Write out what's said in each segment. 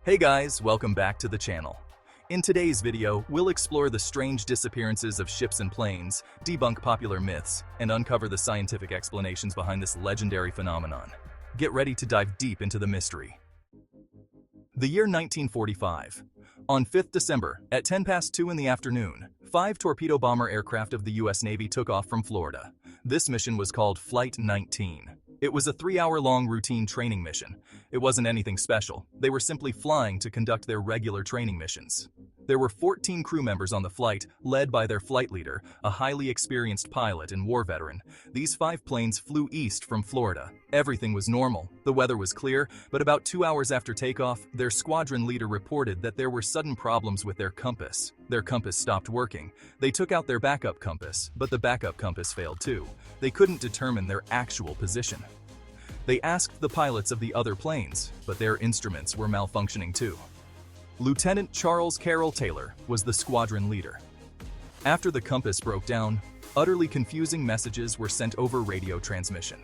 Hey guys, welcome back to the channel. In today's video, we'll explore the strange disappearances of ships and planes, debunk popular myths, and uncover the scientific explanations behind this legendary phenomenon. Get ready to dive deep into the mystery. The year 1945. On 5th December, at 10 past 2 in the afternoon, 5 torpedo bomber aircraft of the U.S. Navy took off from Florida. This mission was called Flight 19. It was a 3-hour-long routine training mission. It wasn't anything special. They were simply flying to conduct their regular training missions. There were 14 crew members on the flight, led by their flight leader, a highly experienced pilot and war veteran. These 5 planes flew east from Florida. Everything was normal. The weather was clear, but about 2 hours after takeoff, their squadron leader reported that there were sudden problems with their compass. Their compass stopped working. They took out their backup compass, but the backup compass failed too. They couldn't determine their actual position. They asked the pilots of the other planes, but their instruments were malfunctioning too. Lieutenant Charles Carroll Taylor was the squadron leader. After the compass broke down, utterly confusing messages were sent over radio transmission.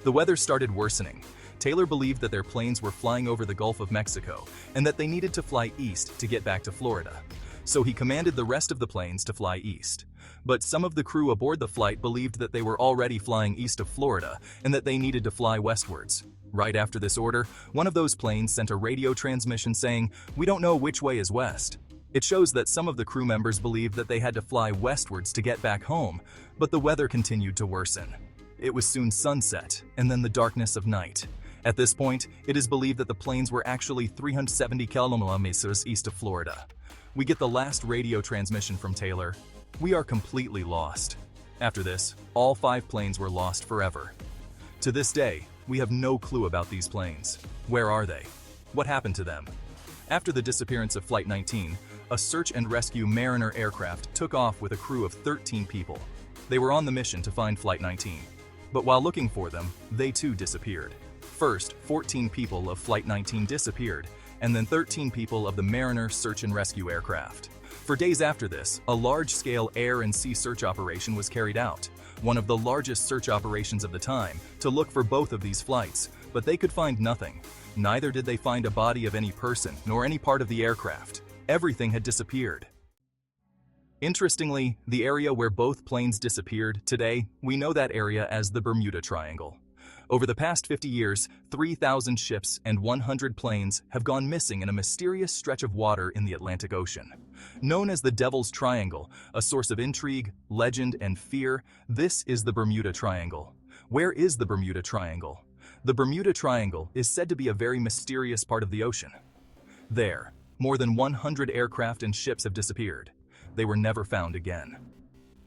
The weather started worsening. Taylor believed that their planes were flying over the Gulf of Mexico and that they needed to fly east to get back to Florida. So he commanded the rest of the planes to fly east. But some of the crew aboard the flight believed that they were already flying east of Florida and that they needed to fly westwards. Right after this order, one of those planes sent a radio transmission saying, "We don't know which way is west." It shows that some of the crew members believed that they had to fly westwards to get back home, but the weather continued to worsen. It was soon sunset, and then the darkness of night. At this point, it is believed that the planes were actually 370 kilometers east of Florida. We get the last radio transmission from Taylor. "We are completely lost." After this, all 5 planes were lost forever. To this day, we have no clue about these planes. Where are they? What happened to them? After the disappearance of Flight 19, a search and rescue Mariner aircraft took off with a crew of 13 people. They were on the mission to find Flight 19. But while looking for them, they too disappeared. First, 14 people of Flight 19 disappeared, and then 13 people of the Mariner search and rescue aircraft. For days after this, a large-scale air and sea search operation was carried out, one of the largest search operations of the time, to look for both of these flights, but they could find nothing. Neither did they find a body of any person, nor any part of the aircraft. Everything had disappeared. Interestingly, the area where both planes disappeared, today, we know that area as the Bermuda Triangle. Over the past 50 years, 3,000 ships and 100 planes have gone missing in a mysterious stretch of water in the Atlantic Ocean. Known as the Devil's Triangle, a source of intrigue, legend, and fear, this is the Bermuda Triangle. Where is the Bermuda Triangle? The Bermuda Triangle is said to be a very mysterious part of the ocean. There, more than 100 aircraft and ships have disappeared. They were never found again.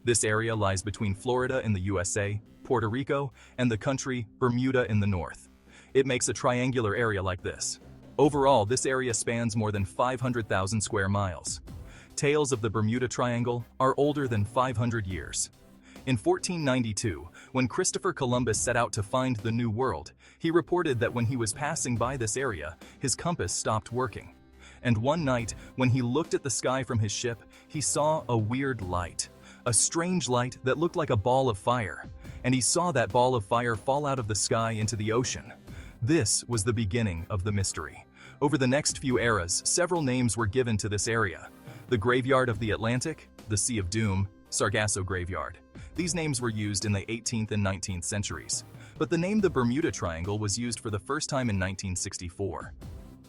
This area lies between Florida in the USA, Puerto Rico, and the country Bermuda in the north. It makes a triangular area like this. Overall, this area spans more than 500,000 square miles. Tales of the Bermuda Triangle are older than 500 years. In 1492, when Christopher Columbus set out to find the New World, he reported that when he was passing by this area, his compass stopped working. And one night, when he looked at the sky from his ship, he saw a weird light. A strange light that looked like a ball of fire, and he saw that ball of fire fall out of the sky into the ocean. This was the beginning of the mystery. Over the next few eras, several names were given to this area. The Graveyard of the Atlantic, the Sea of Doom, Sargasso Graveyard. These names were used in the 18th and 19th centuries, but the name the Bermuda Triangle was used for the first time in 1964.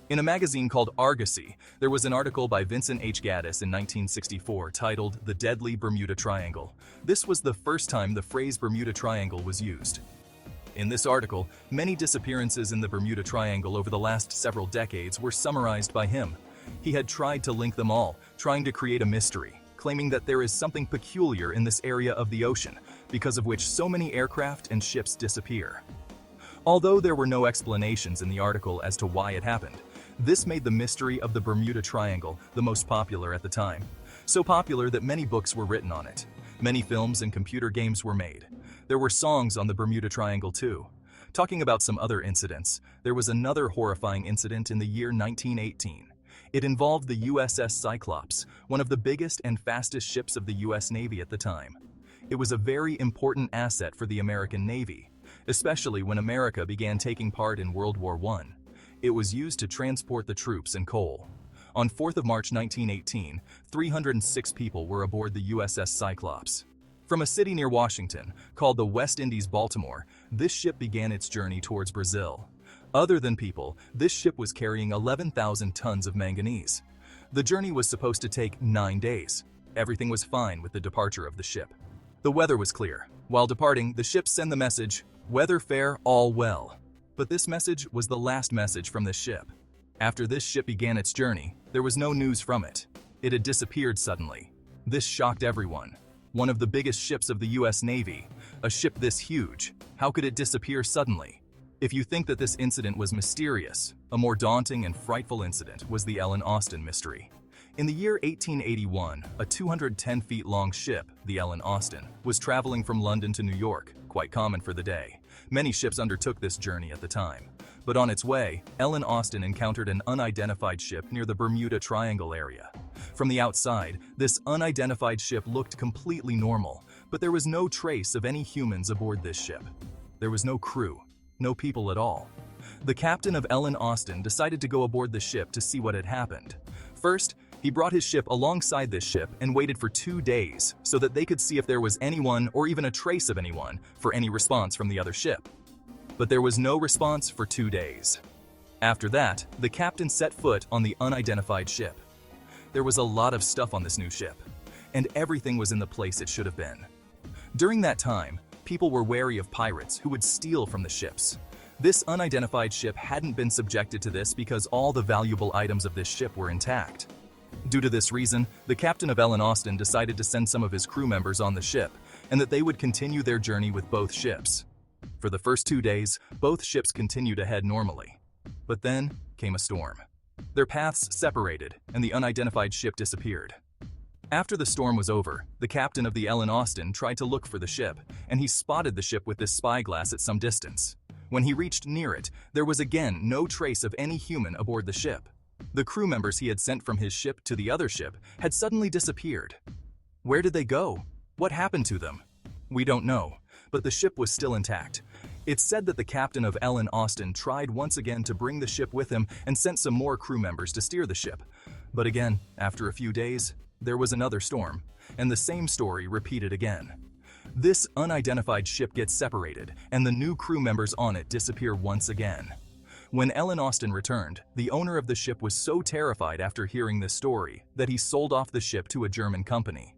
In a magazine called Argosy, there was an article by Vincent H. Gaddis in 1964 titled "The Deadly Bermuda Triangle." This was the first time the phrase Bermuda Triangle was used. In this article, many disappearances in the Bermuda Triangle over the last several decades were summarized by him. He had tried to link them all, trying to create a mystery, claiming that there is something peculiar in this area of the ocean, because of which so many aircraft and ships disappear. Although there were no explanations in the article as to why it happened, this made the mystery of the Bermuda Triangle the most popular at the time. So popular that many books were written on it. Many films and computer games were made. There were songs on the Bermuda Triangle too. Talking about some other incidents, there was another horrifying incident in the year 1918. It involved the USS Cyclops, one of the biggest and fastest ships of the US Navy at the time. It was a very important asset for the American Navy, especially when America began taking part in World War I. It was used to transport the troops and coal. On 4th of March 1918, 306 people were aboard the USS Cyclops. From a city near Washington, called the West Indies Baltimore, this ship began its journey towards Brazil. Other than people, this ship was carrying 11,000 tons of manganese. The journey was supposed to take 9 days. Everything was fine with the departure of the ship. The weather was clear. While departing, the ship sent the message, "Weather fair, all well." But this message was the last message from this ship. After this ship began its journey, there was no news from it. It had disappeared suddenly. This shocked everyone. One of the biggest ships of the US Navy, a ship this huge, how could it disappear suddenly? If you think that this incident was mysterious, a more daunting and frightful incident was the Ellen Austin mystery. In the year 1881, a 210 feet long ship, the Ellen Austin, was traveling from London to New York, quite common for the day. Many ships undertook this journey at the time. But on its way, Ellen Austin encountered an unidentified ship near the Bermuda Triangle area. From the outside, this unidentified ship looked completely normal, but there was no trace of any humans aboard this ship. There was no crew, no people at all. The captain of Ellen Austin decided to go aboard the ship to see what had happened. First, he brought his ship alongside this ship and waited for 2 days so that they could see if there was anyone or even a trace of anyone for any response from the other ship. But there was no response for 2 days. After that, the captain set foot on the unidentified ship. There was a lot of stuff on this new ship, and everything was in the place it should have been. During that time, people were wary of pirates who would steal from the ships. This unidentified ship hadn't been subjected to this because all the valuable items of this ship were intact. Due to this reason, the captain of Ellen Austin decided to send some of his crew members on the ship, and that they would continue their journey with both ships. For the first 2 days, both ships continued ahead normally. But then came a storm. Their paths separated, and the unidentified ship disappeared. After the storm was over, the captain of the Ellen Austin tried to look for the ship, and he spotted the ship with this spyglass at some distance. When he reached near it, there was again no trace of any human aboard the ship. The crew members he had sent from his ship to the other ship had suddenly disappeared. Where did they go? What happened to them? We don't know, but the ship was still intact. It's said that the captain of Ellen Austin tried once again to bring the ship with him and sent some more crew members to steer the ship. But again, after a few days, there was another storm, and the same story repeated again. This unidentified ship gets separated, and the new crew members on it disappear once again. When Ellen Austin returned, the owner of the ship was so terrified after hearing this story that he sold off the ship to a German company.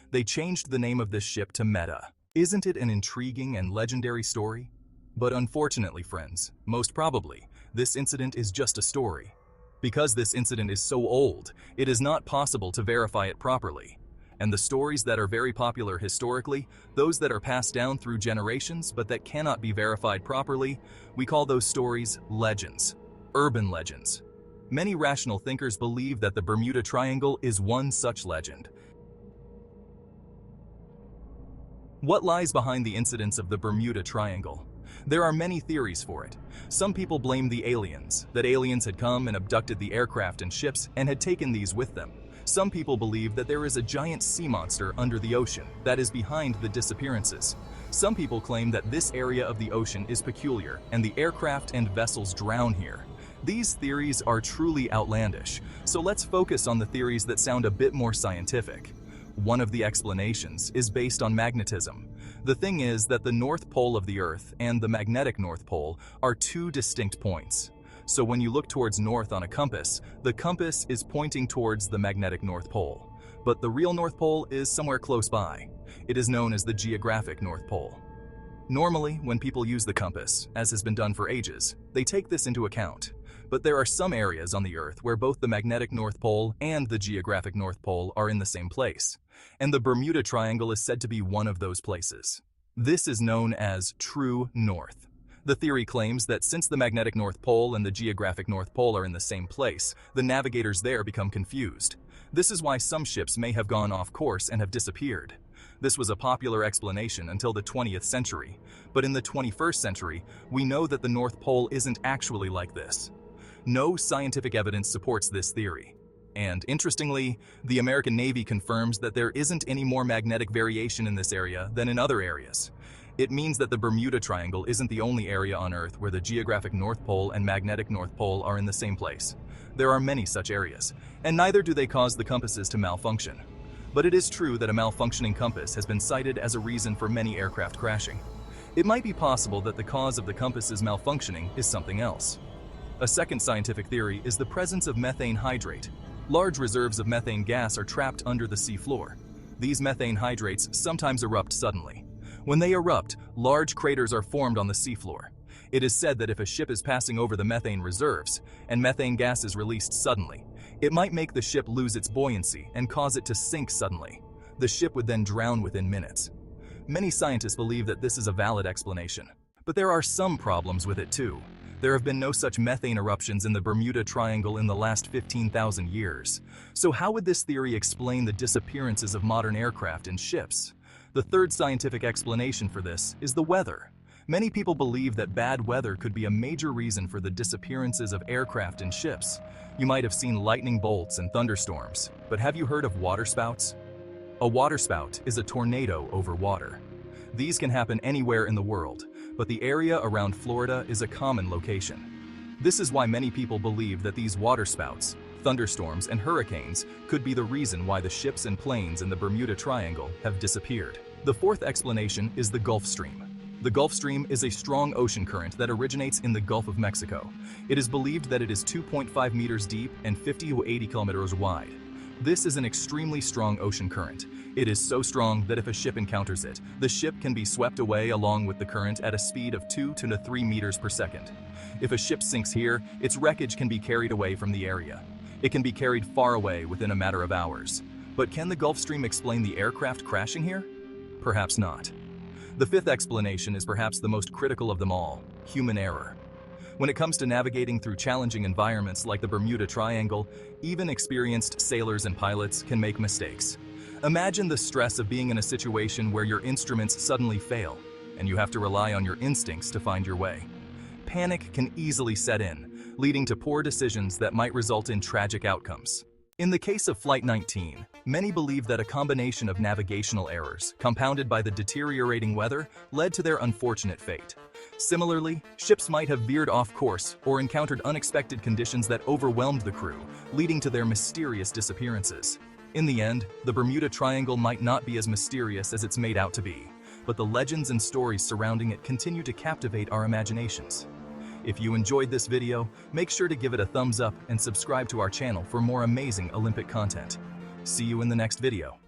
They changed the name of this ship to Meta. Isn't it an intriguing and legendary story? But unfortunately, friends, most probably, this incident is just a story. Because this incident is so old, it is not possible to verify it properly. And the stories that are very popular historically, those that are passed down through generations but that cannot be verified properly, we call those stories legends, urban legends. Many rational thinkers believe that the Bermuda Triangle is one such legend. What lies behind the incidents of the Bermuda Triangle? There are many theories for it. Some people blame the aliens, that aliens had come and abducted the aircraft and ships and had taken these with them. Some people believe that there is a giant sea monster under the ocean that is behind the disappearances. Some people claim that this area of the ocean is peculiar and the aircraft and vessels drown here. These theories are truly outlandish, so let's focus on the theories that sound a bit more scientific. One of the explanations is based on magnetism. The thing is that the North Pole of the Earth and the magnetic North Pole are two distinct points. So when you look towards north on a compass, the compass is pointing towards the magnetic North Pole. But the real North Pole is somewhere close by. It is known as the geographic North Pole. Normally, when people use the compass, as has been done for ages, they take this into account. But there are some areas on the Earth where both the magnetic North Pole and the geographic North Pole are in the same place. And the Bermuda Triangle is said to be one of those places. This is known as true north. The theory claims that since the magnetic North Pole and the geographic North Pole are in the same place, the navigators there become confused. This is why some ships may have gone off course and have disappeared. This was a popular explanation until the 20th century, but in the 21st century, we know that the North Pole isn't actually like this. No scientific evidence supports this theory. And interestingly, the American Navy confirms that there isn't any more magnetic variation in this area than in other areas. It means that the Bermuda Triangle isn't the only area on Earth where the geographic North Pole and magnetic North Pole are in the same place. There are many such areas, and neither do they cause the compasses to malfunction. But it is true that a malfunctioning compass has been cited as a reason for many aircraft crashing. It might be possible that the cause of the compass's malfunctioning is something else. A second scientific theory is the presence of methane hydrate. Large reserves of methane gas are trapped under the sea floor. These methane hydrates sometimes erupt suddenly. When they erupt, large craters are formed on the seafloor. It is said that if a ship is passing over the methane reserves, and methane gas is released suddenly, it might make the ship lose its buoyancy and cause it to sink suddenly. The ship would then drown within minutes. Many scientists believe that this is a valid explanation, but there are some problems with it too. There have been no such methane eruptions in the Bermuda Triangle in the last 15,000 years. So how would this theory explain the disappearances of modern aircraft and ships? The third scientific explanation for this is the weather. Many people believe that bad weather could be a major reason for the disappearances of aircraft and ships. You might have seen lightning bolts and thunderstorms, but have you heard of waterspouts? A waterspout is a tornado over water. These can happen anywhere in the world, but the area around Florida is a common location. This is why many people believe that these waterspouts, thunderstorms, and hurricanes could be the reason why the ships and planes in the Bermuda Triangle have disappeared. The fourth explanation is the Gulf Stream. The Gulf Stream is a strong ocean current that originates in the Gulf of Mexico. It is believed that it is 2.5 meters deep and 50 to 80 kilometers wide. This is an extremely strong ocean current. It is so strong that if a ship encounters it, the ship can be swept away along with the current at a speed of 2 to 3 meters per second. If a ship sinks here, its wreckage can be carried away from the area. It can be carried far away within a matter of hours. But can the Gulf Stream explain the aircraft crashing here? Perhaps not. The fifth explanation is perhaps the most critical of them all: human error. When it comes to navigating through challenging environments like the Bermuda Triangle, even experienced sailors and pilots can make mistakes. Imagine the stress of being in a situation where your instruments suddenly fail, and you have to rely on your instincts to find your way. Panic can easily set in, leading to poor decisions that might result in tragic outcomes. In the case of Flight 19, many believe that a combination of navigational errors, compounded by the deteriorating weather, led to their unfortunate fate. Similarly, ships might have veered off course or encountered unexpected conditions that overwhelmed the crew, leading to their mysterious disappearances. In the end, the Bermuda Triangle might not be as mysterious as it's made out to be, but the legends and stories surrounding it continue to captivate our imaginations. If you enjoyed this video, make sure to give it a thumbs up and subscribe to our channel for more amazing Olympic content. See you in the next video.